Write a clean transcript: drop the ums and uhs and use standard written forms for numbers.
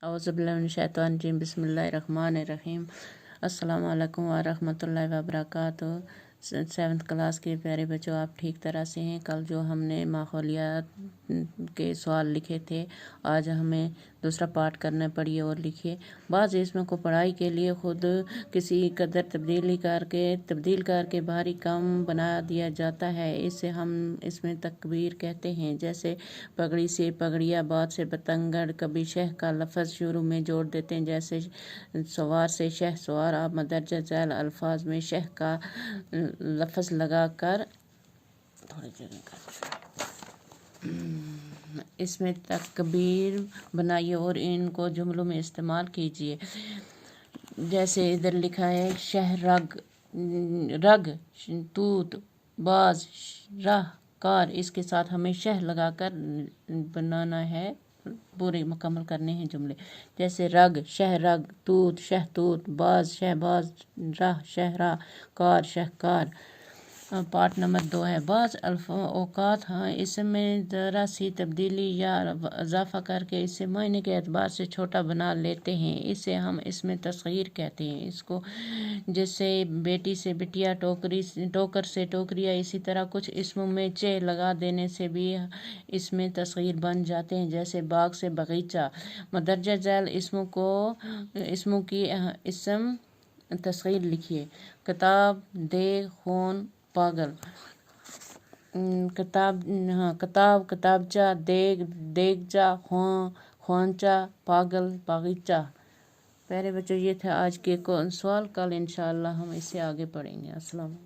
औज़ुबिल्लाहिमिनश्शैतानिर्रजीम बिस्मिल्लाहिर्रहमानिर्रहीम। अस्सलामु अलैकुम वरहमतुल्लाहि वबरकातुहू। 7th क्लास के प्यारे बच्चों, आप ठीक तरह से हैं। कल जो हमने माहौलियात के सवाल लिखे थे, आज हमें दूसरा पार्ट करना। पढ़िए और लिखिए। बाज़ इसमों को पढ़ाई के लिए खुद किसी कदर तब्दील करके भारी कम बना दिया जाता है। इसे हम इसमें तकबीर कहते हैं। जैसे पगड़ी से पगड़िया, बात से बतंगड़। कभी शह का लफ्ज़ शुरू में जोड़ देते हैं, जैसे सवार से शह सवार। आप मदरजा झैल अल्फाज में शह का लफ्ज़ लगा कर थोड़ी इसमें तकबीर बनाइए और इनको जुमलों में इस्तेमाल कीजिए। जैसे इधर लिखा है शह रग तूत बाज राह कार। इसके साथ हमें शह लगाकर बनाना है, पूरे मुकम्मल करने हैं जुमले। जैसे रग शह रग, तूत शह तूत, बाज शह बाज, राह शह राह, कार शह कार। पार्ट नंबर 2 है बाज़ औक़ात इसमें ज़रा सी तब्दीली या इजाफ़ा करके इसे मायने के एतबार से छोटा बना लेते हैं। इसे हम इसमें तस्ग़ीर कहते हैं। इसको जैसे बेटी से बिटिया, टोकर से टोकरिया। इसी तरह कुछ इसमों में चे लगा देने से भी इसमें तस्ग़ीर बन जाते हैं। जैसे बाग से बगीचा। मदरजा झैल इसमों की इसम तस्ग़ीर लिखिए। किताब, देग, खून, पागल। किताब किताबचा, देग देगचा, ख्वांचा, पागल बागीचा। प्यारे बच्चों, ये था आज के सवाल। कल इंशाअल्लाह हम इससे आगे पढ़ेंगे। अस्सलाम।